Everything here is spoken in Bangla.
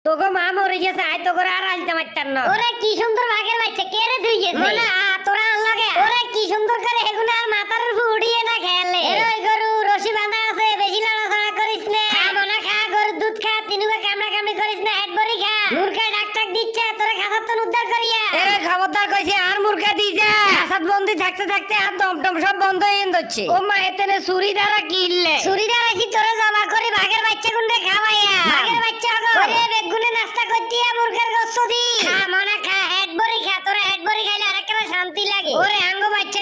তোগো মা মরে গেছে, আই তোগো আর আলতে মারতাম না। ওরে কি সুন্দর বাঘের বাচ্চা, কে রে তুই গেছে? মানে তোরা আনলাগে। ওরে কি সুন্দর করে এগুলো আর মাথার উপর উড়িয়ে না খেলে। এর ওই গরু রশি বাঁধা আছে, বেশি লড়াচড়া করিস না। খা মনা খা, গরুর দুধ খা, তিনুকে কামড়া কামড়ি করিস না, হেড বড়ি খা। মূর্খায় ডাক টাক দিচ্ছে তোরে খাসার তো উদ্ধার করিয়া। এর খবরদার কইছি আর মুরগা দিছে। আসাদ বন্দি থাকতে থাকতে আর দমটম সব বন্ধ হয়ে যাচ্ছে। ও মা এতেনে ছুরি দ্বারা কিনলে। ছুরি দ্বারা কি তোরে জমা করে বাঘের বাচ্চা গুন্ডে খাওয়াইয়া? বাঘের বাচ্চা গো, ওরে বেগুনে নাস্তা করতিয়া মুরগের গোশত দি। খা মনা খা, হেড বড়ি খা, তোরে হেড বড়ি খাইলে আরেকটা শান্তি লাগে। ওরে আঙ্গ বাচ্চা